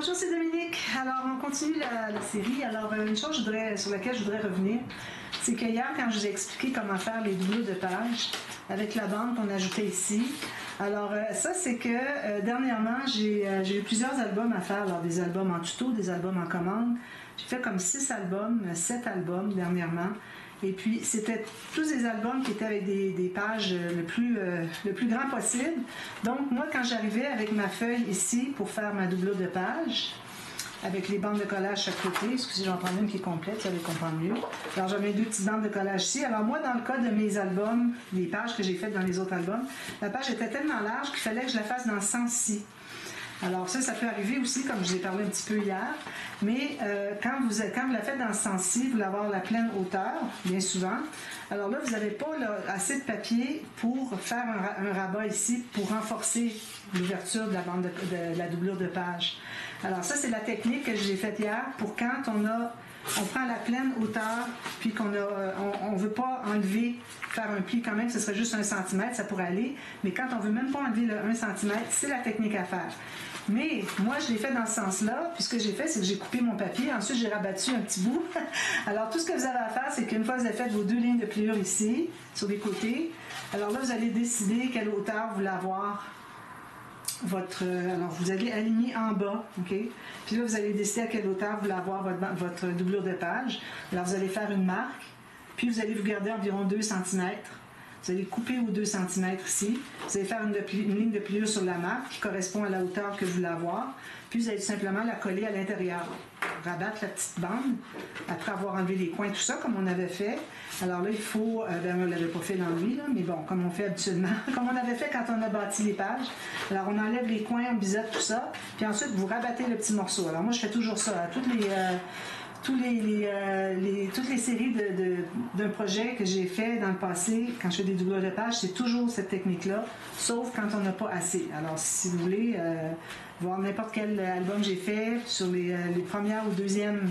Bonjour, c'est Dominique. Alors, on continue la série. Alors, une chose sur laquelle je voudrais revenir, c'est qu'hier, quand je vous ai expliqué comment faire les doublures de page avec la bande qu'on ajoutait ici, alors ça, c'est que dernièrement, j'ai eu plusieurs albums à faire. Alors, des albums en tuto, des albums en commande. J'ai fait comme 6 albums, 7 albums dernièrement. Et puis, c'était tous des albums qui étaient avec des pages le plus grand possible. Donc, moi, quand j'arrivais avec ma feuille ici pour faire ma doublure de page, avec les bandes de collage chaque côté, excusez, j'en prends une qui est complète, ça va comprendre mieux. Alors, j'en mets 2 petites bandes de collage ici. Alors, moi, dans le cas de mes albums, les pages que j'ai faites dans les autres albums, la page était tellement large qu'il fallait que je la fasse dans ce sens-ci. Alors ça peut arriver aussi, comme je vous ai parlé un petit peu hier, mais quand vous la faites dans ce sens-ci, vous voulez avoir la pleine hauteur, bien souvent. Alors là, vous n'avez pas assez de papier pour faire un rabat ici, pour renforcer l'ouverture de la bande de la doublure de page. Alors ça, c'est la technique que j'ai faite hier pour quand on prend la pleine hauteur, puis qu'on ne veut pas faire un pli quand même, ce serait juste 1 cm, ça pourrait aller, mais quand on ne veut même pas enlever le 1 cm, c'est la technique à faire. Mais moi, je l'ai fait dans ce sens-là, puis ce que j'ai fait, c'est que j'ai coupé mon papier, ensuite j'ai rabattu un petit bout. Alors tout ce que vous avez à faire, c'est qu'une fois que vous avez fait vos 2 lignes de pliure ici, sur les côtés, alors là, vous allez décider quelle hauteur vous voulez avoir alors vous allez aligner en bas, ok? Puis là, vous allez décider à quelle hauteur vous voulez avoir votre doublure de page. Alors vous allez faire une marque, puis vous allez vous garder environ 2 cm. Vous allez couper aux 2 cm ici. Vous allez faire une ligne de pliure sur la marque qui correspond à la hauteur que vous voulez avoir. Puis vous allez tout simplement la coller à l'intérieur. Rabattre la petite bande après avoir enlevé les coins, tout ça, comme on avait fait. Alors là, il faut, on ne l'avait pas fait dans lui, là, mais bon, comme on fait habituellement, comme on avait fait quand on a bâti les pages. Alors on enlève les coins, on biseute tout ça, puis ensuite vous rabattez le petit morceau. Alors moi, je fais toujours ça. Toutes les séries d'un projet que j'ai fait dans le passé, quand je fais des doublures de page, c'est toujours cette technique-là, sauf quand on n'a pas assez. Alors, si vous voulez voir n'importe quel album j'ai fait sur les premières ou deuxièmes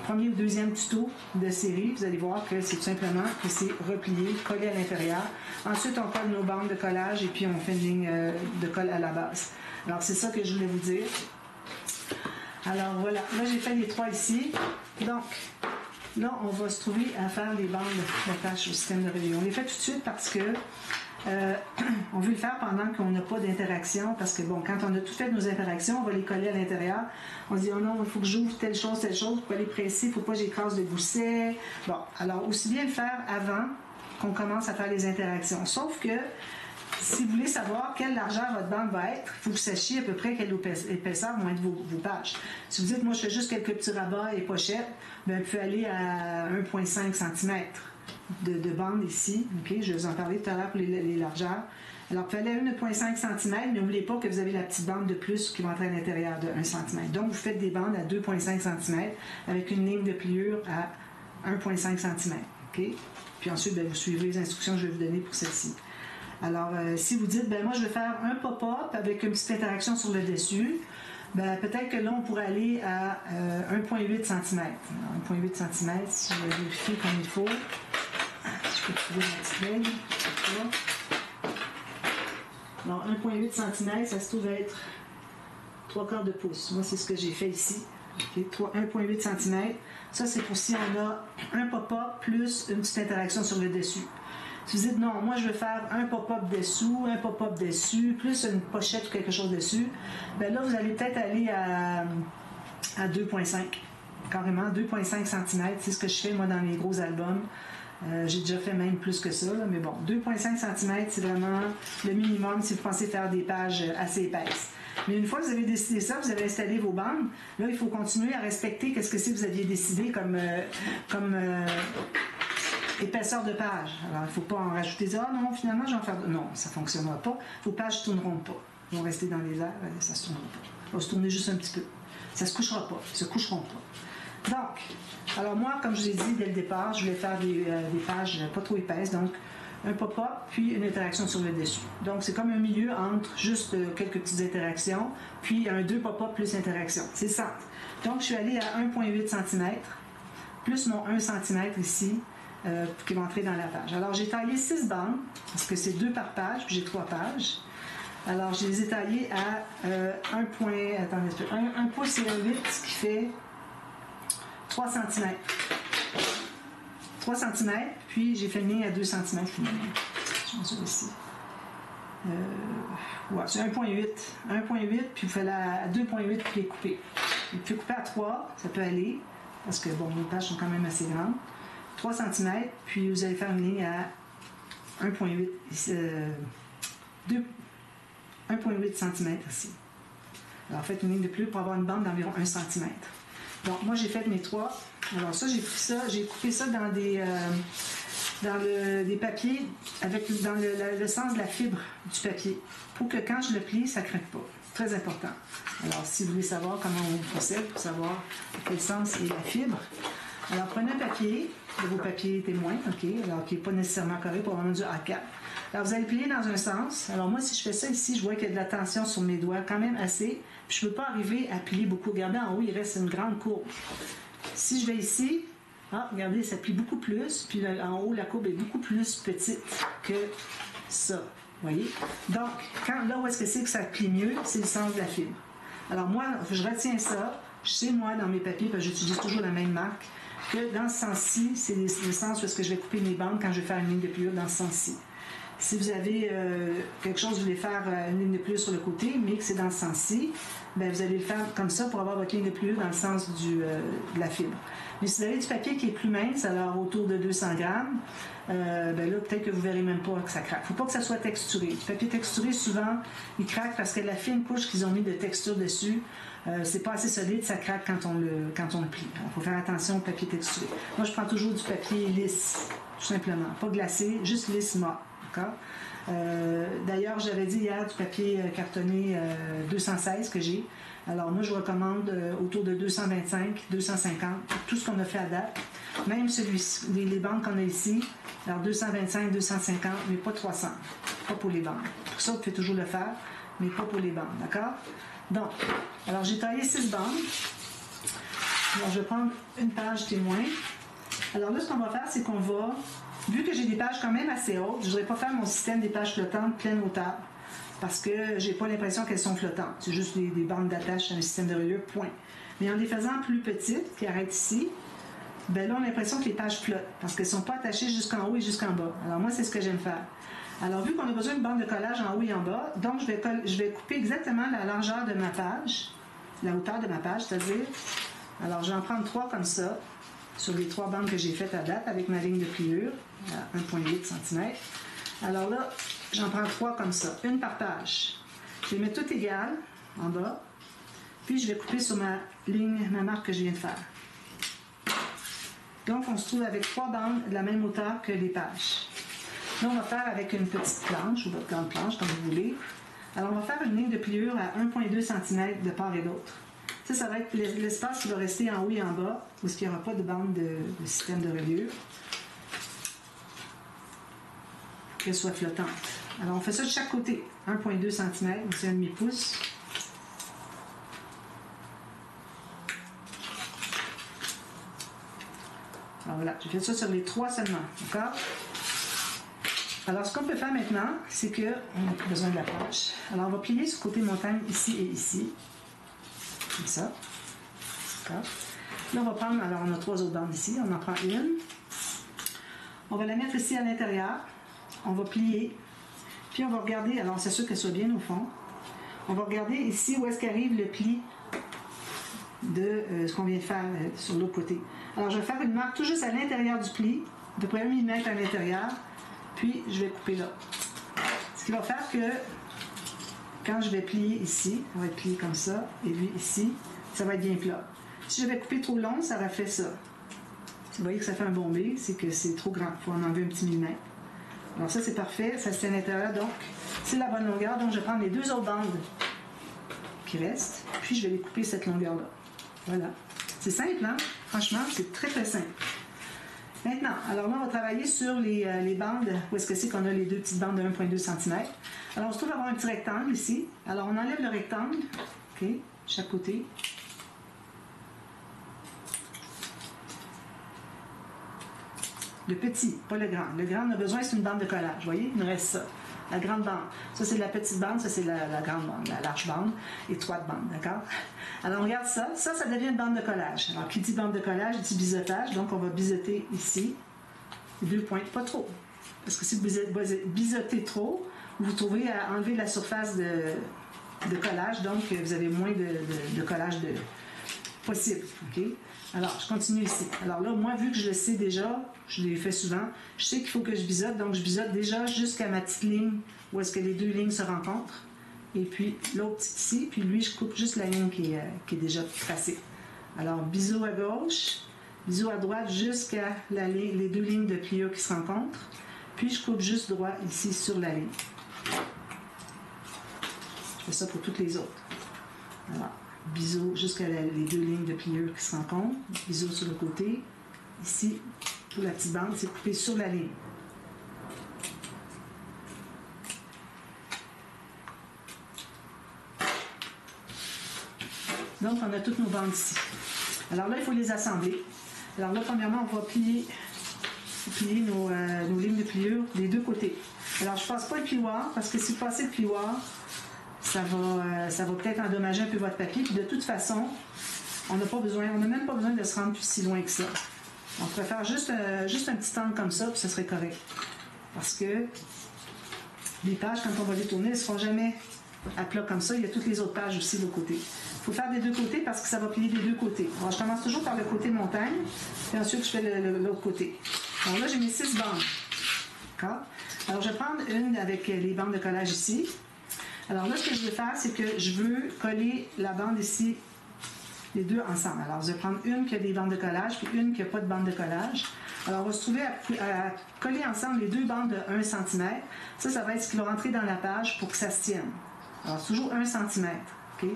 premier ou deuxième tuto de série, vous allez voir que c'est tout simplement que c'est replié, collé à l'intérieur. Ensuite, on colle nos bandes de collage et puis on fait une ligne de colle à la base. Alors, c'est ça que je voulais vous dire. Alors voilà, là j'ai fait les 3 ici. Donc, là on va se trouver à faire les bandes d'attache au système de relais. On les fait tout de suite parce que on veut le faire pendant qu'on n'a pas d'interaction, parce que bon, quand on a tout fait nos interactions, on va les coller à l'intérieur. On se dit, oh non, il faut que j'ouvre telle chose, pour pas les presser, il ne faut pas que j'écrase de gousset. Bon, alors aussi bien le faire avant qu'on commence à faire les interactions. Sauf que si vous voulez savoir quelle largeur votre bande va être, il faut que vous sachiez à peu près quelle épaisseur vont être vos pages. Si vous dites, moi je fais juste quelques petits rabats et pochettes, bien, vous pouvez aller à 1,5 cm de bande ici. Okay? Je vais vous en parler tout à l'heure pour les largeurs. Alors, vous pouvez aller à 1,5 cm, mais n'oubliez pas que vous avez la petite bande de plus qui va entrer à l'intérieur de 1 cm. Donc, vous faites des bandes à 2,5 cm avec une ligne de pliure à 1,5 cm. Okay? Puis ensuite, bien, vous suivrez les instructions que je vais vous donner pour celle-ci. Alors, si vous dites, ben moi je vais faire un pop-up avec une petite interaction sur le dessus, ben peut-être que là on pourrait aller à 1,8 cm. 1,8 cm, si je vais vérifier comme il faut. Je peux trouver ma petite règle. Alors, 1,8 cm, ça se trouve être 3/4 de pouce. Moi, c'est ce que j'ai fait ici. Okay, 1,8 cm. Ça, c'est pour si on a un pop-up plus une petite interaction sur le dessus. Si vous dites non, moi je veux faire un pop-up dessous, un pop-up dessus, plus une pochette ou quelque chose dessus, bien là vous allez peut-être aller à 2,5, carrément 2,5 cm, c'est ce que je fais moi dans mes gros albums. J'ai déjà fait même plus que ça, là, mais bon, 2,5 cm c'est vraiment le minimum si vous pensez faire des pages assez épaisses. Mais une fois que vous avez décidé ça, vous avez installé vos bandes, là il faut continuer à respecter ce que c'est que vous aviez décidé comme épaisseur de page. Alors, il ne faut pas en rajouter. Ah non, finalement, je vais en faire... Non, ça ne fonctionnera pas. Vos pages ne tourneront pas. Ils vont rester dans les airs, ça ne se tournera pas. Ils vont se tourner juste un petit peu. Ça ne se couchera pas. Ils ne se coucheront pas. Donc, alors moi, comme je vous ai dit dès le départ, je voulais faire des pages pas trop épaisses. Donc, un pop-up, puis une interaction sur le dessus. Donc, c'est comme un milieu entre juste quelques petites interactions, puis un 2 pop-up plus interaction. C'est ça. Donc, je suis allée à 1,8 cm, plus mon 1 cm ici, qui va entrer dans la page. Alors, j'ai taillé 6 bandes, parce que c'est 2 par page, puis j'ai 3 pages. Alors, je les ai taillés à 1 pouce et 1,8, ce qui fait 3 cm. 3 cm, puis j'ai fait le mien à 2 cm finalement. Je mesure ici. Ouais, c'est 1,8. 1,8, puis vous faites à 2,8 puis les couper. Vous pouvez couper à 3, ça peut aller, parce que bon, les pages sont quand même assez grandes. 3 cm, puis vous allez faire une ligne à 1,8 cm ici. Alors faites une ligne de plus pour avoir une bande d'environ 1 cm. Donc moi j'ai fait mes 3. Alors ça, j'ai coupé ça dans des papiers dans le sens de la fibre du papier, pour que quand je le plie, ça ne craque pas. Très important. Alors, si vous voulez savoir comment on procède pour savoir quel sens est la fibre, alors prenez un papier, de vos papiers témoins, OK, alors qui n'est pas nécessairement carré pour vraiment du A4. Alors, vous allez plier dans un sens. Alors, moi, si je fais ça ici, je vois qu'il y a de la tension sur mes doigts, quand même assez. Puis, je ne peux pas arriver à plier beaucoup. Regardez, en haut, il reste une grande courbe. Si je vais ici, regardez, ça plie beaucoup plus. Puis, en haut, la courbe est beaucoup plus petite que ça. Voyez? Donc, là où est-ce que c'est que ça plie mieux, c'est le sens de la fibre. Alors, moi, je retiens ça. Je sais, moi, dans mes papiers, parce que j'utilise toujours la même marque, que dans ce sens-ci, c'est le sens où est-ce que je vais couper mes bandes quand je vais faire une ligne de pliure dans ce sens-ci. Si vous avez quelque chose, vous voulez faire une ligne de pliure sur le côté, mais que c'est dans ce sens-ci, bien, vous allez le faire comme ça pour avoir votre ligne de pliure dans le sens de la fibre. Mais si vous avez du papier qui est plus mince, alors autour de 200 grammes, ben là, peut-être que vous ne verrez même pas que ça craque. Il ne faut pas que ça soit texturé. Le papier texturé, souvent, il craque parce que la fine couche qu'ils ont mis de texture dessus, c'est pas assez solide, ça craque quand on le plie. Il faut faire attention au papier texturé. Moi, je prends toujours du papier lisse, tout simplement. Pas glacé, juste lisse mat. D'accord? D'ailleurs, j'avais dit hier du papier cartonné 216 que j'ai. Alors moi, je recommande autour de 225, 250, tout ce qu'on a fait à date. Même les bandes qu'on a ici, alors 225, 250, mais pas 300. Pas pour les bandes. Pour ça, vous pouvez toujours le faire, mais pas pour les bandes, d'accord? Donc, alors j'ai taillé 6 bandes. Alors, je vais prendre une page témoin. Alors là, ce qu'on va faire, c'est qu'on va, vu que j'ai des pages quand même assez hautes, je ne voudrais pas faire mon système des pages flottantes pleine hauteur, parce que j'ai pas l'impression qu'elles sont flottantes. C'est juste des bandes d'attache à un système de reliure, point. Mais en les faisant plus petites, qui arrêtent ici, ben là, on a l'impression que les pages flottent, parce qu'elles ne sont pas attachées jusqu'en haut et jusqu'en bas. Alors moi, c'est ce que j'aime faire. Alors, vu qu'on a besoin d'une bande de collage en haut et en bas, donc je vais couper exactement la largeur de ma page, la hauteur de ma page, c'est-à-dire, alors je vais en prendre 3 comme ça, sur les 3 bandes que j'ai faites à date, avec ma ligne de pliure, à 1,8 cm. Alors là, j'en prends 3 comme ça, une par page. Je les mets toutes égales, en bas, puis je vais couper sur ma marque que je viens de faire. Donc, on se trouve avec 3 bandes de la même hauteur que les pages. Là, on va faire avec une petite planche, ou votre grande planche, comme vous voulez. Alors, on va faire une ligne de pliure à 1,2 cm de part et d'autre. Ça va être l'espace qui va rester en haut et en bas, où il n'y aura pas de bande de système de reliure, qu'elle soit flottante. Alors, on fait ça de chaque côté. 1,2 cm, c'est un demi-pouce. Alors voilà, j'ai fait ça sur les 3 seulement, d'accord? Alors, ce qu'on peut faire maintenant, c'est qu'on n'a plus besoin de la planche. Alors, on va plier sur le côté montagne ici et ici. Comme ça. D'accord? Là, on va prendre, alors on a 3 autres bandes ici. On en prend une. On va la mettre ici à l'intérieur. On va plier. Puis, on va regarder, alors c'est sûr qu'elle soit bien au fond. On va regarder ici où est-ce qu'arrive le pli de ce qu'on vient de faire sur l'autre côté. Alors, je vais faire une marque tout juste à l'intérieur du pli, de près 1 mm à l'intérieur, puis je vais couper là. Ce qui va faire que quand je vais plier ici, on va être plié comme ça, et lui ici, ça va être bien plat. Si je vais couper trop long, ça va faire ça. Vous voyez que ça fait un bombé, c'est que c'est trop grand, il faut en enlever un petit millimètre. Alors ça, c'est parfait, ça c'est à l'intérieur, donc c'est la bonne longueur. Donc je vais prendre les 2 autres bandes qui restent, puis je vais les couper cette longueur-là. Voilà. C'est simple, hein? Franchement, c'est très très simple. Maintenant, alors là, on va travailler sur les bandes, où est-ce que c'est qu'on a les 2 petites bandes de 1,2 cm. Alors, on se trouve avoir un petit rectangle ici. Alors, on enlève le rectangle, OK, chaque côté. Le petit, pas le grand. Le grand, on a besoin, c'est une bande de collage, vous voyez? Il nous reste ça. la grande bande. Ça, c'est la petite bande, ça, c'est la grande bande, la large bande, étroite bande, d'accord? Alors, on regarde ça. Ça devient une bande de collage. Alors, qui dit bande de collage, dit biseautage. Donc, on va biseauter ici, les 2 pointes, pas trop. Parce que si vous biseautez trop, vous vous trouvez à enlever la surface de collage, donc vous avez moins de collage possible. Okay? Alors, je continue ici. Alors là, moi, vu que je le sais déjà, je l'ai fait souvent, je sais qu'il faut que je biseaute, donc je biseaute déjà jusqu'à ma petite ligne où est-ce que les 2 lignes se rencontrent. Et puis l'autre ici, puis lui, je coupe juste la ligne qui est déjà tracée. Alors, biseau à gauche, biseau à droite jusqu'à les 2 lignes de pliure qui se rencontrent. Puis je coupe juste droit ici sur la ligne. Je fais ça pour toutes les autres. Alors, biseau jusqu'à les 2 lignes de pliure qui se rencontrent. Biseau sur le côté. Ici, pour la petite bande, c'est coupé sur la ligne. Donc, on a toutes nos bandes ici. Alors là, il faut les assembler. Alors là, premièrement, on va plier nos lignes de pliure des 2 côtés. Alors, je ne passe pas le plioir, parce que si vous passez le plioir, ça va peut-être endommager un peu votre papier. Puis de toute façon, on n'a même pas besoin de se rendre plus si loin que ça. On pourrait faire juste un petit angle comme ça, puis ce serait correct. Parce que les pages, quand on va les tourner, elles ne seront jamais à plat comme ça. Il y a toutes les autres pages aussi de l'autre côté. Il faut faire des 2 côtés parce que ça va plier des 2 côtés. Alors, je commence toujours par le côté montagne, puis ensuite, je fais l'autre côté. Alors là, j'ai mes 6 bandes. D'accord? Alors, je vais prendre une avec les bandes de collage ici. Alors là, ce que je vais faire, c'est que je veux coller la bande ici, les 2 ensemble. Alors, je vais prendre une qui a des bandes de collage, puis une qui n'a pas de bande de collage. Alors, on va se trouver à coller ensemble les 2 bandes de 1 cm. Ça va être ce qui va rentrer dans la page pour que ça se tienne. Alors, c'est toujours 1 cm. Okay?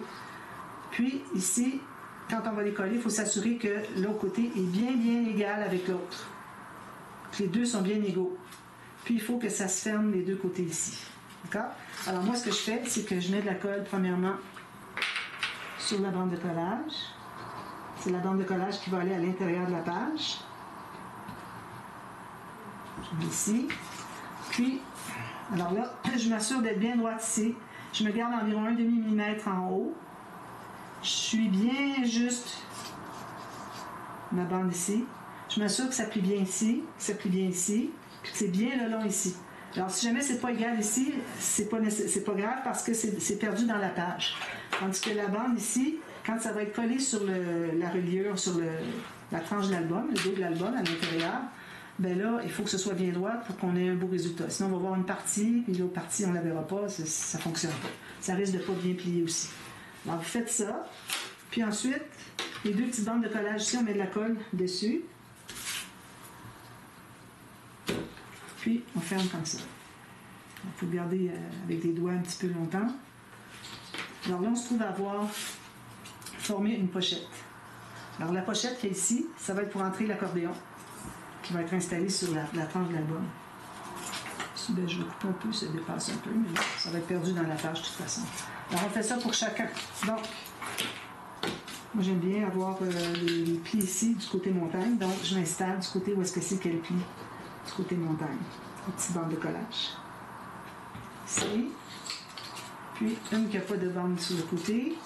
Puis, ici, quand on va les coller, il faut s'assurer que l'autre côté est bien égal avec l'autre. Que les 2 sont bien égaux. Puis, il faut que ça se ferme les 2 côtés ici. D'accord? Alors, moi, ce que je fais, c'est que je mets de la colle, premièrement, sur la bande de collage. C'est la bande de collage qui va aller à l'intérieur de la page. Je mets ici. Puis, alors là, je m'assure d'être bien droite ici. Je me garde environ 1,5 mm en haut. Je suis bien juste ma bande ici. Je m'assure que ça plie bien ici, que ça plie bien ici, puis que c'est bien le long ici. Alors, si jamais c'est pas égal ici, c'est pas grave parce que c'est perdu dans la page. Tandis que la bande ici, quand ça va être collé sur la reliure, sur la tranche de l'album, le dos de l'album à l'intérieur, ben là, il faut que ce soit bien droit pour qu'on ait un beau résultat. Sinon, on va voir une partie, puis l'autre partie, on ne la verra pas, ça ne fonctionne pas. Ça risque de ne pas bien plier aussi. Alors, vous faites ça. Puis ensuite, les 2 petites bandes de collage ici, on met de la colle dessus. Puis, on ferme comme ça. Il faut le garder avec les doigts un petit peu longtemps. Alors là, on se trouve à avoir formé une pochette. Alors, la pochette qui est ici, ça va être pour entrer l'accordéon qui va être installé sur la tranche de l'album. Ici, ben, je vais couper un peu, ça dépasse un peu, mais ça va être perdu dans la page de toute façon. Alors, on fait ça pour chacun. Donc, moi, j'aime bien avoir les plis ici du côté montagne. Donc, je m'installe du côté où est-ce que c'est qu'elle plie. Du côté montagne. Une petite bande de collage. Ici. Puis, une qui n'a pas de bande sur le côté.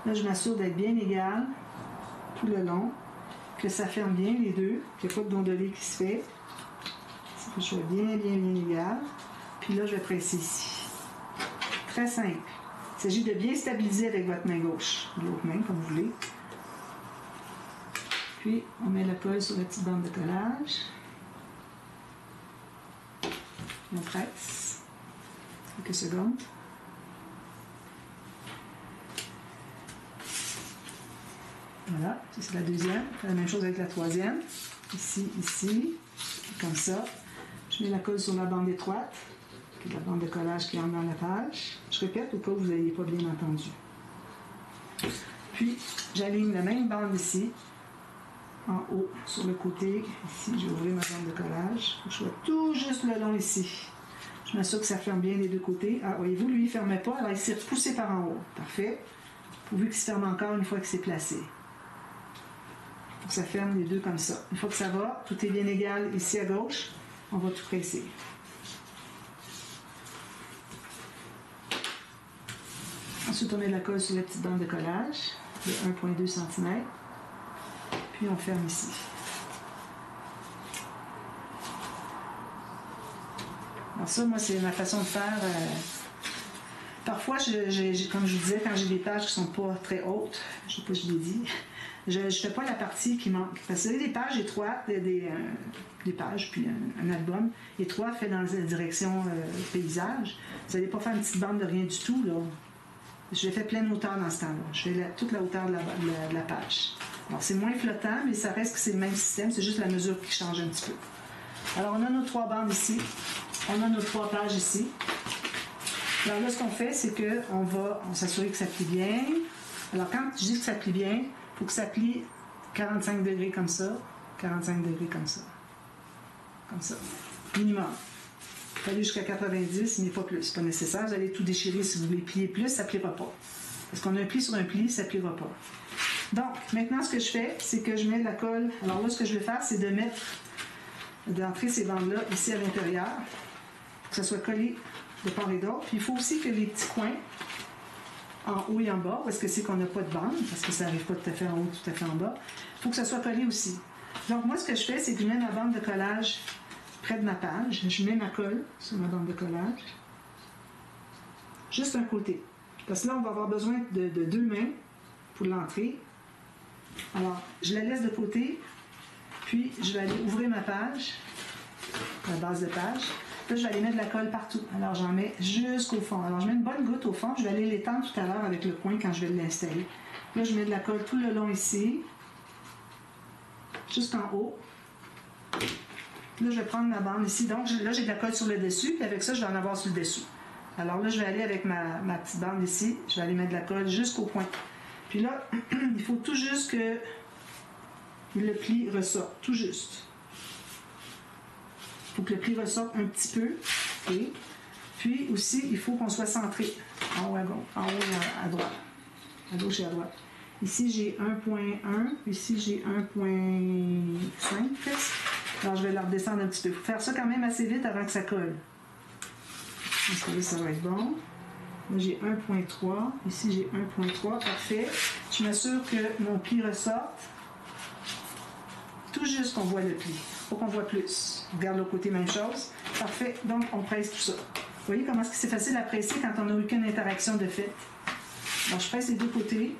Là, je m'assure d'être bien égal tout le long. Que ça ferme bien les 2. Qu'il n'y a pas de gondolée qui se fait. C'est que je sois bien égal. Puis là, je vais presser ici. Très simple. Il s'agit de bien stabiliser avec votre main gauche. L'autre main, comme vous voulez. Puis, on met la colle sur la petite bande de collage. On presse. Quelques secondes. Voilà, ça c'est la deuxième. On fait la même chose avec la troisième. Ici, ici, comme ça. Je mets la colle sur la bande étroite, la bande de collage qui entre dans la page. Je répète au cas où vous n'ayez pas bien entendu. Puis, j'aligne la même bande ici, en haut, sur le côté. Ici, je vais ouvrir ma bande de collage. Je vois tout juste le long ici. Je m'assure que ça ferme bien les 2 côtés. Ah, voyez-vous, lui, il ne fermait pas, alors il s'est repoussé par en haut. Parfait. Pourvu qu'il se ferme encore une fois que c'est placé. Donc, ça ferme les 2 comme ça. Une fois que ça va, tout est bien égal ici à gauche, on va tout presser. Ensuite, on met de la colle sur la petite bande de collage de 1,2 cm. Puis on ferme ici. Alors ça, moi, c'est ma façon de faire. Parfois, comme je vous disais, quand j'ai des pages qui ne sont pas très hautes, je ne sais pas si je l'ai dit, je ne fais pas la partie qui manque. Parce que c'est des pages étroites, des pages, puis un album étroit fait dans la direction paysage. Vous n'allez pas faire une petite bande de rien du tout, là. Je l'ai fait pleine hauteur dans ce temps-là. Je fais toute la hauteur de la page. Alors, c'est moins flottant, mais ça reste que c'est le même système. C'est juste la mesure qui change un petit peu. Alors, on a nos 3 bandes ici. On a nos 3 pages ici. Alors là, ce qu'on fait, c'est qu'on va s'assurer que ça plie bien. Alors, quand je dis que ça plie bien, il faut que ça plie 45 degrés comme ça, 45 degrés comme ça. Comme ça. Minimum. Il faut aller jusqu'à 90, mais pas plus. C'est pas nécessaire. Vous allez tout déchirer si vous voulez plier plus, ça ne pliera pas. Parce qu'on a un pli sur un pli, ça ne pliera pas. Donc, maintenant, ce que je fais, c'est que je mets de la colle. Alors là, ce que je vais faire, c'est d'entrer ces bandes-là ici à l'intérieur, pour que ça soit collé de part et d'autre. Puis il faut aussi que les petits coins, en haut et en bas, où est-ce que c'est qu'on n'a pas de bande, parce que ça n'arrive pas tout à fait en haut, tout à fait en bas, il faut que ça soit collé aussi. Donc, moi, ce que je fais, c'est que je mets ma bande de collage près de ma page. Je mets ma colle sur ma bande de collage. Juste un côté. Parce que là, on va avoir besoin de 2 mains pour l'entrée. Alors, je la laisse de côté, puis je vais aller ouvrir ma page, la base de page. Là, je vais aller mettre de la colle partout. Alors, j'en mets jusqu'au fond. Alors, je mets une bonne goutte au fond. Je vais aller l'étendre tout à l'heure avec le coin quand je vais l'installer. Là, je mets de la colle tout le long ici, jusqu'en haut. Là, je vais prendre ma bande ici. Donc, là, j'ai de la colle sur le dessus, puis avec ça, je vais en avoir sur le dessous. Alors là, je vais aller avec ma petite bande ici. Je vais aller mettre de la colle jusqu'au point. Puis là, il faut tout juste que le pli ressorte. Tout juste. Il faut que le pli ressorte un petit peu. Okay. Puis aussi, il faut qu'on soit centré en haut à gauche, en haut à droite. À gauche et à droite. Ici, j'ai 1.1. Ici, j'ai 1.5 presque. Alors, je vais la redescendre un petit peu. Il faut faire ça quand même assez vite avant que ça colle. Parce que là, ça va être bon. Là, j'ai 1.3. Ici, j'ai 1.3. Parfait. Je m'assure que mon pli ressorte. Tout juste qu'on voit le pli. Faut qu'on voit plus. On regarde l'autre côté, même chose. Parfait. Donc, on presse tout ça. Vous voyez comment c'est facile à presser quand on n'a aucune interaction de fait. Alors, je presse les 2 côtés.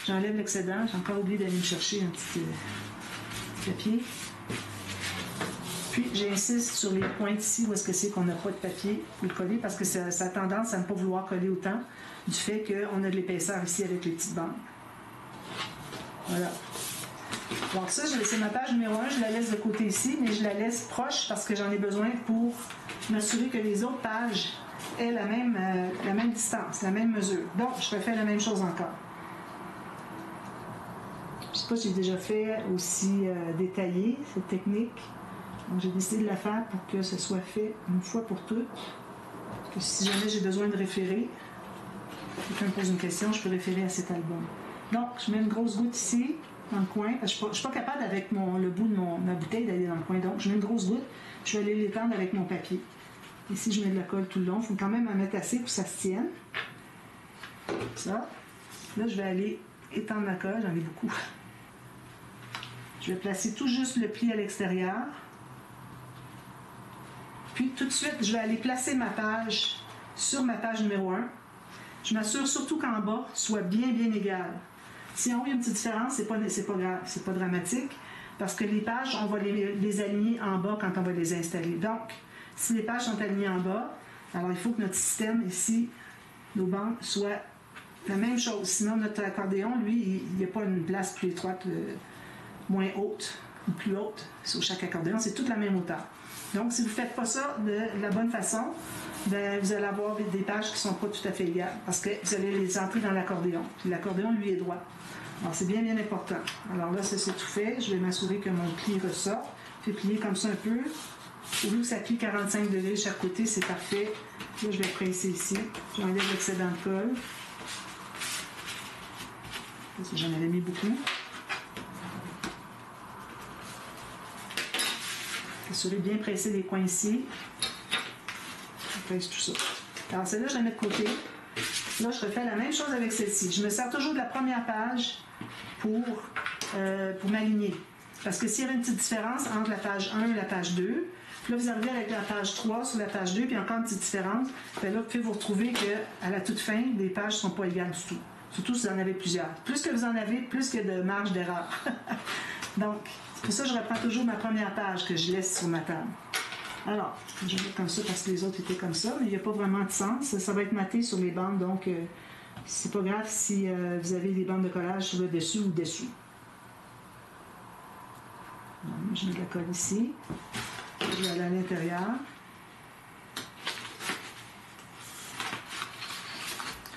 J'enlève l'excédent. J'ai encore oublié d'aller me chercher un petit papier. Puis, j'insiste sur les pointes ici où est-ce que c'est qu'on n'a pas de papier pour le coller parce que ça a tendance à ne pas vouloir coller autant du fait qu'on a de l'épaisseur ici avec les petites bandes. Voilà. Donc ça, c'est ma page numéro 1. Je la laisse de côté ici, mais je la laisse proche parce que j'en ai besoin pour m'assurer que les autres pages aient la même distance, la même mesure. Donc, je refais la même chose encore. Je ne sais pas si j'ai déjà fait aussi détaillé cette technique. Donc, j'ai décidé de la faire pour que ce soit fait une fois pour toutes. Que si jamais j'ai besoin de référer, quelqu'un me pose une question, je peux référer à cet album. Donc, je mets une grosse goutte ici, dans le coin. Parce que je ne suis pas capable avec le bout de ma bouteille d'aller dans le coin. Donc, je mets une grosse goutte. Je vais aller l'étendre avec mon papier. Ici, je mets de la colle tout le long. Il faut quand même en mettre assez pour que ça se tienne. Ça. Là, je vais aller étendre ma colle. J'en ai beaucoup. Je vais placer tout juste le pli à l'extérieur. Puis, tout de suite, je vais aller placer ma page sur ma page numéro 1. Je m'assure surtout qu'en bas soit bien égal. Si en haut il y a une petite différence, c'est pas grave, c'est pas dramatique, parce que les pages, on va les aligner en bas quand on va les installer. Donc, si les pages sont alignées en bas, alors il faut que notre système ici, nos bandes, soient la même chose. Sinon, notre accordéon, lui, il n'y a pas une place plus étroite, moins haute ou plus haute sur chaque accordéon, c'est toute la même hauteur. Donc, si vous ne faites pas ça de la bonne façon, bien, vous allez avoir des pages qui ne sont pas tout à fait égales parce que vous allez les entrer dans l'accordéon. Puis l'accordéon, lui, est droit. Alors, c'est bien important. Alors là, ça, c'est tout fait. Je vais m'assurer que mon pli ressort. Je vais plier comme ça un peu. Au lieu que ça plie 45 degrés de chaque côté, c'est parfait. Là, je vais presser ici. J'enlève l'excédent de colle. Parce que j'en avais mis beaucoup. Assurez bien presser les coins ici. Je presse tout ça. Alors celle-là, je la mets de côté. Là, je refais la même chose avec celle-ci. Je me sers toujours de la première page pour m'aligner. Parce que s'il y avait une petite différence entre la page 1 et la page 2, puis là, vous arrivez avec la page 3 sur la page 2, puis encore une petite différence, puis là, vous pouvez vous retrouver qu'à la toute fin, les pages ne sont pas égales du tout. Surtout si vous en avez plusieurs. Plus que vous en avez, plus que de marge d'erreur. Donc, c'est pour ça que je reprends toujours ma première page que je laisse sur ma table. Alors, je vais mettre comme ça parce que les autres étaient comme ça, mais il n'y a pas vraiment de sens. Ça va être maté sur les bandes, donc c'est pas grave si vous avez des bandes de collage sur le dessus ou dessous. Donc, je mets de la colle ici. Je vais aller à l'intérieur.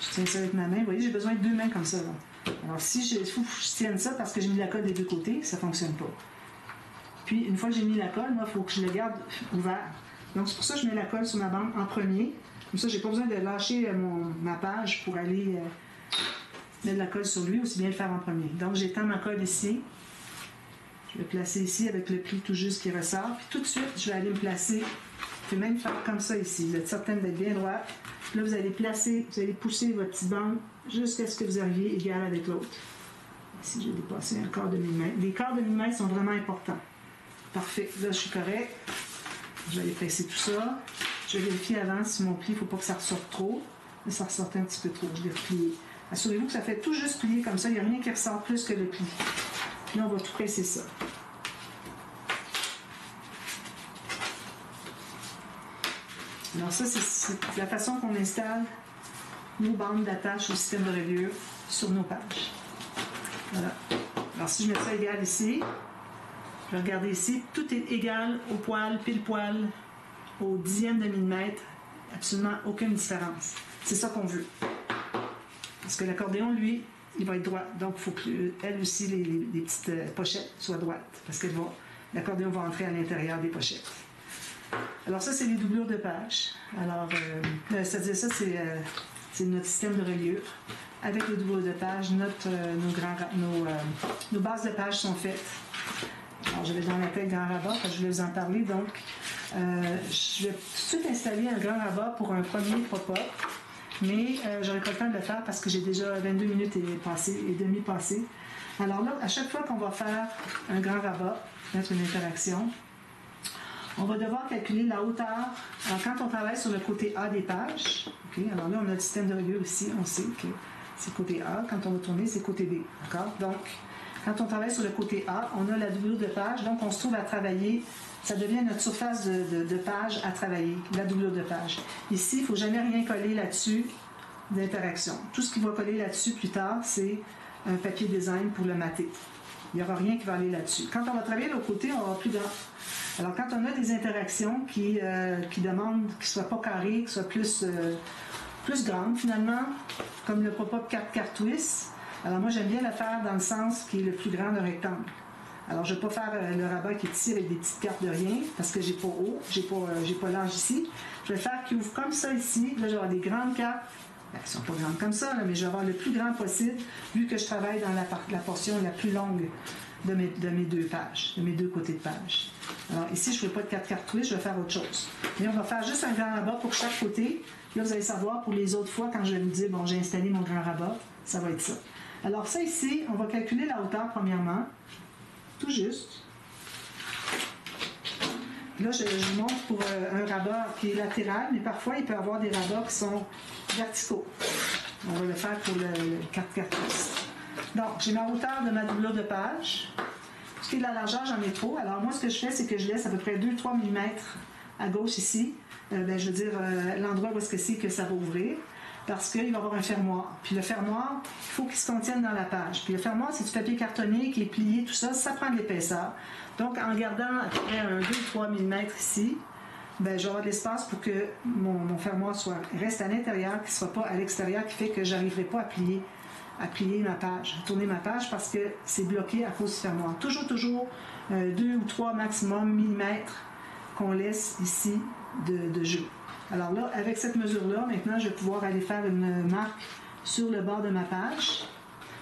Je tiens ça avec ma main. Vous voyez, j'ai besoin de deux mains comme ça. Là. Alors, si je tienne ça parce que j'ai mis de la colle des deux côtés, ça ne fonctionne pas. Puis, une fois que j'ai mis la colle, moi, il faut que je le garde ouvert. Donc, c'est pour ça que je mets la colle sur ma bande en premier. Comme ça, je n'ai pas besoin de lâcher ma page pour aller mettre de la colle sur lui, aussi bien le faire en premier. Donc, j'étends ma colle ici. Je vais placer ici avec le pli tout juste qui ressort. Puis, tout de suite, je vais aller me placer. Je vais même faire comme ça ici. Vous êtes certaine d'être bien droit. Puis là, vous allez pousser votre petite bande jusqu'à ce que vous arriviez égal avec l'autre. Ici, j'ai dépassé un quart de millimètre. Les quarts de millimètre sont vraiment importants. Parfait. Là, je suis correct. Je vais aller presser tout ça. Je vais vérifier avant si mon pli, il ne faut pas que ça ressorte trop. Mais ça ressortait un petit peu trop. Je vais replier. Assurez-vous que ça fait tout juste plier comme ça. Il n'y a rien qui ressort plus que le pli. Puis là, on va tout presser ça. Alors ça, c'est la façon qu'on installe nos bandes d'attache au système de reliure sur nos pages. Voilà. Alors si je mets ça égal ici, je vais regarder ici, tout est égal au poil, pile poil, au dixième de millimètre, absolument aucune différence. C'est ça qu'on veut. Parce que l'accordéon, lui, il va être droit. Donc, il faut qu'elle aussi, les petites pochettes soient droites. Parce que l'accordéon va entrer à l'intérieur des pochettes. Alors ça, c'est les doublures de pages. Alors, c'est-à-dire ça, c'est notre système de reliure. Avec les doublures de pages, nos bases de pages sont faites. Alors, je vais dans la tête grand rabat, je voulais vous en parler. Donc, je vais tout de suite installer un grand rabat pour un premier pop-up. Mais j'aurais pas le temps de le faire parce que j'ai déjà 22 minutes et demie passées. Alors là, à chaque fois qu'on va faire un grand rabat, mettre une interaction, on va devoir calculer la hauteur. Alors, quand on travaille sur le côté A des pages, okay, alors là, on a le système de reliure ici, on sait que c'est côté A. Quand on va tourner, c'est côté B. D'accord? Donc, quand on travaille sur le côté A, on a la doublure de page, donc on se trouve à travailler, ça devient notre surface de page à travailler, la doublure de page. Ici, il ne faut jamais rien coller là-dessus d'interaction. Tout ce qui va coller là-dessus plus tard, c'est un papier design pour le mater. Il n'y aura rien qui va aller là-dessus. Quand on va travailler de l'autre côté, on va avoir plus grand. Alors, quand on a des interactions qui demandent qu'ils ne soient pas carrés, qu'ils soient plus grandes, finalement, comme le pop-up 4 twist, alors moi, j'aime bien le faire dans le sens qui est le plus grand de rectangle. Alors, je ne vais pas faire le rabat qui est ici avec des petites cartes de rien, parce que j'ai pas haut, j'ai pas large ici. Je vais faire qui ouvre comme ça ici. Là, je vais avoir des grandes cartes. Elles ne sont pas grandes comme ça, là, mais je vais avoir le plus grand possible, vu que je travaille dans la portion la plus longue de mes deux pages, de mes deux côtés de page. Alors, ici, je ne ferai pas de 4 cartes twist, je vais faire autre chose. Mais on va faire juste un grand rabat pour chaque côté. Là, vous allez savoir, pour les autres fois, quand je vais vous dire, bon, j'ai installé mon grand rabat, ça va être ça. Alors, ça ici, on va calculer la hauteur, premièrement. Tout juste. Là, je vous montre pour un rabat qui est latéral, mais parfois, il peut y avoir des rabats qui sont verticaux. On va le faire pour le 4 cartes twist. Donc, j'ai ma hauteur de ma doublure de page. Ce qui est de la largeur, j'en ai trop. Alors, moi, ce que je fais, c'est que je laisse à peu près 2-3 mm à gauche ici. Je veux dire, l'endroit où est-ce que ça va ouvrir. Parce qu'il va y avoir un fermoir. Puis le fermoir, il faut qu'il se contienne dans la page. Puis le fermoir, c'est du papier cartonné qui est plié, tout ça. Ça prend de l'épaisseur. Donc, en gardant à peu près 2-3 mm ici, je vais avoir de l'espace pour que mon fermoir reste à l'intérieur, qu'il ne soit pas à l'extérieur, qui fait que je n'arriverai pas à plier ma page, à tourner ma page parce que c'est bloqué à cause du fermoir. Toujours 2 ou 3 maximum millimètres qu'on laisse ici de jeu. Alors là, avec cette mesure-là, maintenant, je vais pouvoir aller faire une marque sur le bord de ma page.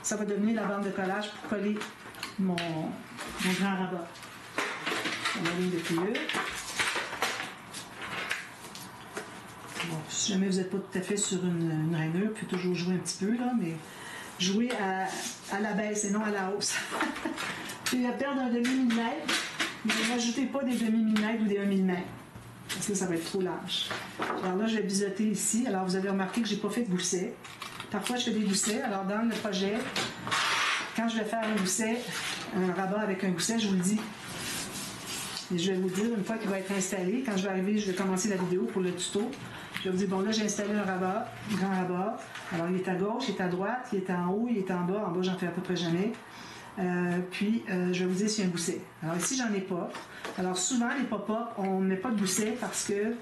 Ça va devenir la bande de collage pour coller mon grand rabat. On a ligne de pliure. Bon, si jamais vous n'êtes pas tout à fait sur une rainure, vous pouvez toujours jouer un petit peu, là, mais jouer à la baisse et non à la hausse. Puis perdre un demi-millimètre, mais n'ajoutez pas des demi-millimètres ou des 1 millimètre, parce que ça va être trop large. Alors là, je vais biseauter ici. Alors, vous avez remarqué que je n'ai pas fait de gousset. Parfois, je fais des goussets. Alors, dans le projet, quand je vais faire un gousset, un rabat avec un gousset, je vous le dis. Et je vais vous dire, une fois qu'il va être installé, quand je vais arriver, je vais commencer la vidéo pour le tuto. Je vais vous dire, bon là, j'ai installé un rabat, un grand rabat. Alors, il est à gauche, il est à droite, il est en haut, il est en bas. En bas, j'en fais à peu près jamais. Puis, je vais vous dire s'il y a un gousset. Alors, ici, j'en ai pas. Alors, souvent, les pop-up, on ne met pas de gousset parce que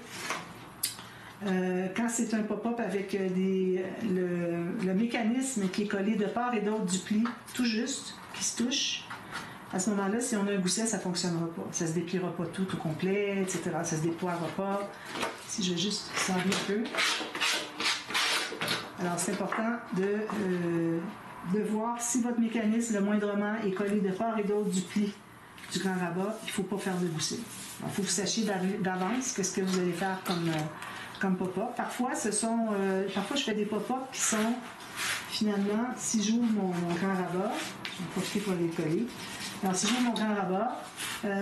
quand c'est un pop-up avec le mécanisme qui est collé de part et d'autre du pli, tout juste, qui se touche, à ce moment-là, si on a un gousset, ça ne fonctionnera pas. Ça ne se dépliera pas tout au complet, etc. Ça ne se déploiera pas. Si je vais juste s'enlever un peu. Alors, c'est important de voir si votre mécanisme, le moindrement, est collé de part et d'autre du pli du grand rabat. Il ne faut pas faire de gousset. Il faut que vous sachiez d'avance ce que vous allez faire comme pop-up. Parfois, parfois, je fais des pop-up qui sont, finalement, si j'ouvre mon grand rabat, je vais profiter pour les coller. Alors, si j'ouvre mon grand rabat,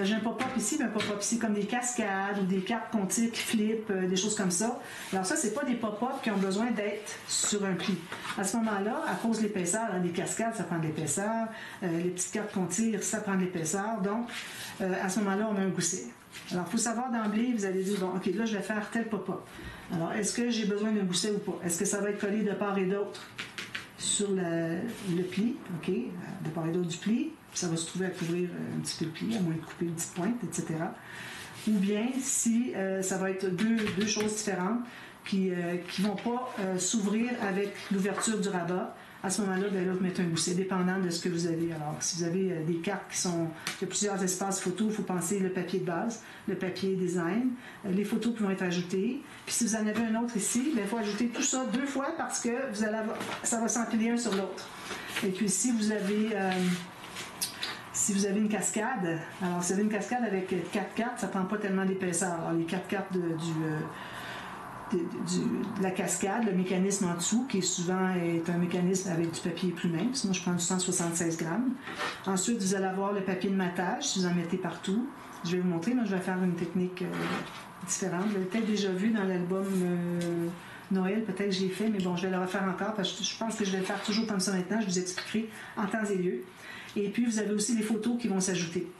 j'ai un pop-up ici, mais un pop-up ici, comme des cascades ou des cartes qu'on tire qui flippent, des choses comme ça. Alors ça, c'est pas des pop-up qui ont besoin d'être sur un pli. À ce moment-là, à cause de l'épaisseur, les cascades, ça prend de l'épaisseur. Les petites cartes qu'on tire, ça prend de l'épaisseur. Donc, à ce moment-là, on met un gousset. Alors, il faut savoir d'emblée, vous allez dire, bon, OK, là, je vais faire tel pop-up. Alors, est-ce que j'ai besoin d'un gousset ou pas? Est-ce que ça va être collé de part et d'autre sur le pli, OK, de part et d'autre du pli? Ça va se trouver à couvrir un petit peu le pli, à moins de couper une petite pointe, etc. Ou bien si ça va être deux choses différentes qui ne vont pas s'ouvrir avec l'ouverture du rabat. À ce moment-là, ben là, vous mettez un gousset, dépendant de ce que vous avez. Alors, si vous avez des cartes qui ont plusieurs espaces photos, il faut penser le papier de base, le papier design, les photos qui vont être ajoutées. Puis si vous en avez un autre ici, il faut ajouter tout ça 2 fois parce que ça va s'empiler un sur l'autre. Et puis si vous avez une cascade, alors si vous avez une cascade avec 4 cartes, ça ne prend pas tellement d'épaisseur. Alors les 4 cartes de la cascade, le mécanisme en dessous, qui souvent est un mécanisme avec du papier plus mince. Moi, je prends du 176 grammes. Ensuite, vous allez avoir le papier de matage, si vous en mettez partout. Je vais vous montrer, moi, je vais faire une technique différente. Vous l'avez peut-être déjà vu dans l'album Noël, peut-être que je l'ai fait, mais bon, je vais le refaire encore, parce que je pense que je vais le faire toujours comme ça maintenant. Je vous expliquerai en temps et lieu. Et puis, vous avez aussi les photos qui vont s'ajouter.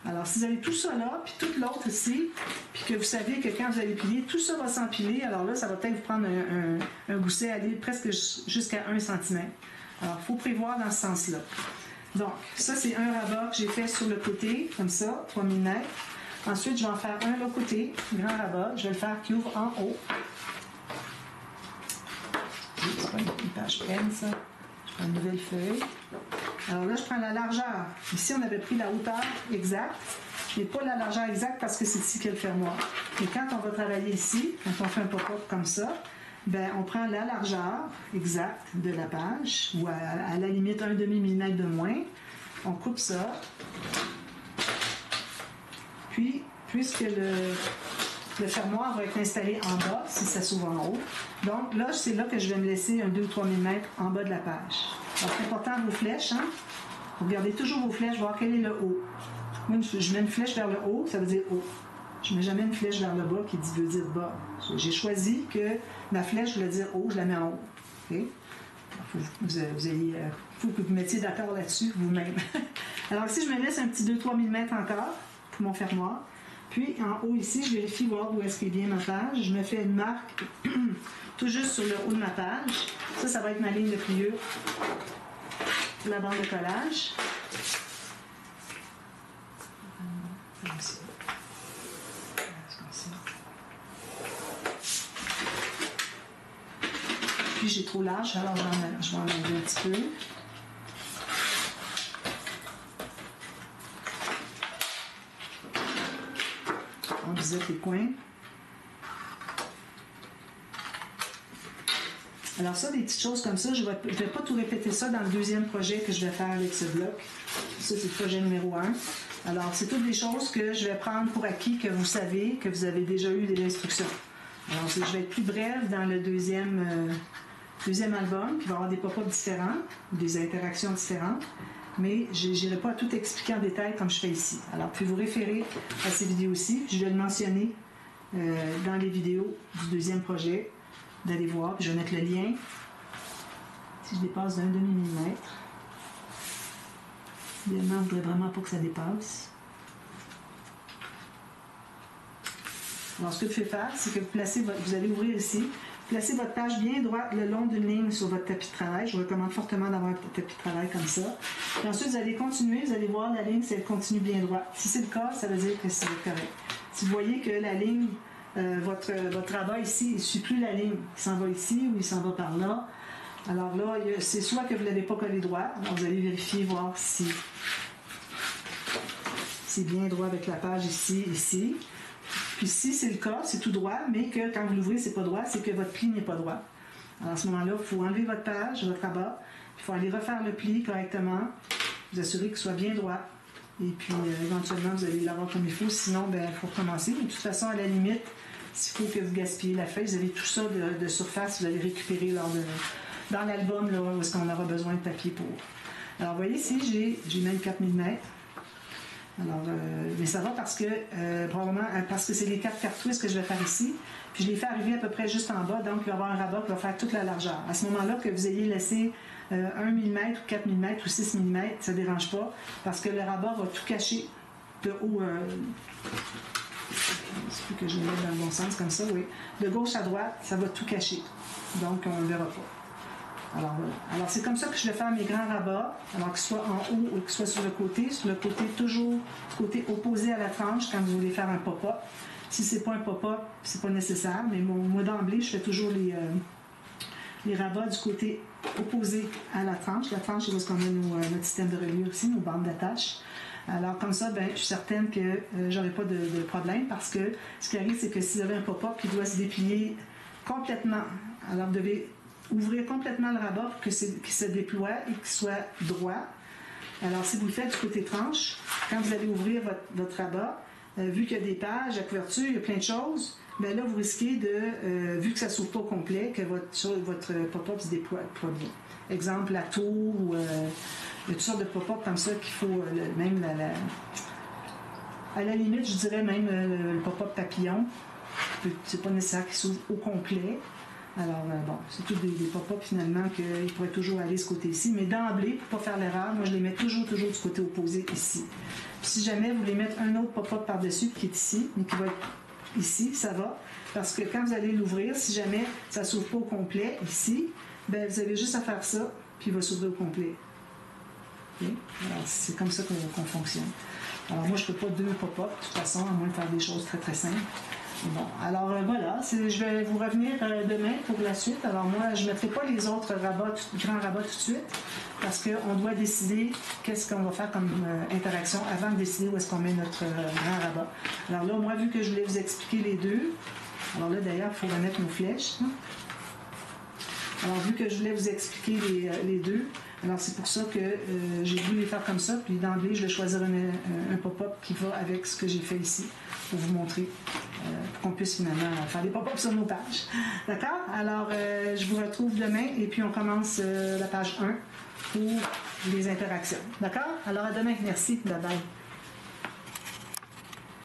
Alors, si vous avez tout ça là, puis tout l'autre ici, puis que vous savez que quand vous allez plier, tout ça va s'empiler, alors là, ça va peut-être vous prendre un gousset aller presque jusqu'à 1 cm. Alors, il faut prévoir dans ce sens-là. Donc, ça, c'est un rabat que j'ai fait sur le côté, comme ça, 3 mm. Ensuite, je vais en faire un de l'autre côté, grand rabat. Je vais le faire qui ouvre en haut. C'est pas une page pleine, ça. Je prends une nouvelle feuille. Alors là, je prends la largeur. Ici, on avait pris la hauteur exacte, mais pas la largeur exacte parce que c'est ici qu'il y a le fermoir. Et quand on va travailler ici, quand on fait un pop-up comme ça, ben, on prend la largeur exacte de la page, ou à la limite 1 demi-millimètre de moins. On coupe ça. Puis, puisque le fermoir va être installé en bas, si ça s'ouvre en haut. Donc là, c'est là que je vais me laisser un 2 ou 3 mm en bas de la page. Alors, c'est important vos flèches, hein? Vous regardez toujours vos flèches, voir quel est le haut. Moi, je mets une flèche vers le haut, ça veut dire haut. Je ne mets jamais une flèche vers le bas qui veut dire bas. J'ai choisi que ma flèche voulait dire haut, je la mets en haut. Okay? Faut que vous mettiez d'accord là-dessus vous-même. Alors ici, je me laisse un petit 2-3 mm encore pour mon fermoir. Puis en haut ici, je vérifie voir où est-ce qu'il est bien ma page. Je me fais une marque tout juste sur le haut de ma page. Ça va être ma ligne de pliure pour la bande de collage. Puis j'ai trop large, alors je vais en enlever un petit peu. On biseaute les coins. Alors ça, des petites choses comme ça, je ne vais pas tout répéter ça dans le deuxième projet que je vais faire avec ce bloc. Ça, c'est le projet numéro 1. Alors, c'est toutes des choses que je vais prendre pour acquis, que vous savez, que vous avez déjà eu des instructions. Alors, je vais être plus brève dans le deuxième album, qui va avoir des pop-ups différents, des interactions différentes, mais je n'irai pas tout expliquer en détail comme je fais ici. Alors, puis vous référer à ces vidéos-ci. Je vais le mentionner dans les vidéos du deuxième projet, d'aller voir, puis je vais mettre le lien. Si je dépasse d'un demi-millimètre, évidemment, je ne voudrais vraiment pas que ça dépasse. Alors, ce que je fais faire, c'est que vous allez ouvrir ici, placez votre page bien droite le long d'une ligne sur votre tapis de travail. Je vous recommande fortement d'avoir un tapis de travail comme ça. Puis ensuite, vous allez continuer, vous allez voir la ligne si elle continue bien droite. Si c'est le cas, ça veut dire que c'est correct. Si vous voyez que la ligne, votre rabat ici, il ne suit plus la ligne, il s'en va ici ou il s'en va par là. Alors là, c'est soit que vous ne l'avez pas collé droit, alors vous allez vérifier, voir si c'est bien droit avec la page ici, ici. Puis si c'est le cas, c'est tout droit, mais que quand vous l'ouvrez, c'est pas droit, c'est que votre pli n'est pas droit. Alors à ce moment-là, il faut enlever votre page, votre rabat, il faut aller refaire le pli correctement, vous assurer qu'il soit bien droit, et puis éventuellement, vous allez l'avoir comme il faut, sinon, il faut recommencer. Mais de toute façon, à la limite, s'il faut que vous gaspillez la feuille, vous avez tout ça de surface, vous allez récupérer dans l'album, là, où est-ce qu'on aura besoin de papier pour. Alors, vous voyez ici, j'ai même 4 mm. Alors, mais ça va parce que probablement parce que c'est les 4 cartouches que je vais faire ici, puis je les fais arriver à peu près juste en bas, donc il va y avoir un rabat qui va faire toute la largeur. À ce moment-là, que vous ayez laissé 1 mm ou 4 mm ou 6 mm, ça ne dérange pas, parce que le rabat va tout cacher de haut. Il faut que je le mette dans le bon sens, comme ça, oui. De gauche à droite, ça va tout cacher. Donc, on ne le verra pas. Alors, voilà. Alors, c'est comme ça que je vais faire mes grands rabats, alors qu'ils soient en haut ou qu'ils soient sur le côté toujours, du côté opposé à la tranche, quand vous voulez faire un pop-up. Si ce n'est pas un pop-up, c'est pas nécessaire, mais moi d'emblée, je fais toujours les rabats du côté opposé à la tranche. La tranche, c'est où on a notre système de reliure aussi, nos bandes d'attache. Alors, comme ça, je suis certaine que j'aurai pas de problème, parce que ce qui arrive, c'est que si vous avez un pop-up qui doit se déplier complètement, alors vous devez ouvrir complètement le rabat pour qu'il se déploie et qu'il soit droit. Alors, si vous le faites du côté tranche, quand vous allez ouvrir votre rabat, vu qu'il y a des pages, la couverture, il y a plein de choses, là, vous risquez vu que ça ne s'ouvre pas au complet, que votre pop-up se déploie bien. Exemple, la tour, il y a toutes sortes de pop-up comme ça qu'il faut, même à la limite, je dirais même le pop-up papillon. C'est pas nécessaire qu'il s'ouvre au complet. Alors, c'est tous des pop-up finalement qu'il pourrait toujours aller ce côté-ci. Mais d'emblée, pour ne pas faire l'erreur, moi je les mets toujours du côté opposé ici. Puis, si jamais vous voulez mettre un autre pop-up par-dessus qui est ici, mais qui va être ici, ça va. Parce que quand vous allez l'ouvrir, si jamais ça ne s'ouvre pas au complet ici, vous avez juste à faire ça, puis il va s'ouvrir au complet. Okay? Alors, c'est comme ça qu'on fonctionne. Alors, moi, je ne peux pas 2 pop-up, de toute façon, à moins de faire des choses très, très simples. Bon, alors voilà, je vais vous revenir demain pour la suite. Alors moi, je ne mettrai pas les autres grands rabats tout de suite, parce qu'on doit décider qu'est-ce qu'on va faire comme interaction avant de décider où est-ce qu'on met notre grand rabat. Alors là, moi, vu que je voulais vous expliquer les deux, alors là, d'ailleurs, il faut remettre nos flèches. Hein? Alors, vu que je voulais vous expliquer les deux, alors c'est pour ça que j'ai voulu les faire comme ça, puis d'emblée, je vais choisir un pop-up qui va avec ce que j'ai fait ici, pour vous montrer, pour qu'on puisse finalement faire des pop-ups sur nos pages. D'accord? Alors, je vous retrouve demain, et puis on commence la page 1 pour les interactions. D'accord? Alors, à demain. Merci. Bye bye.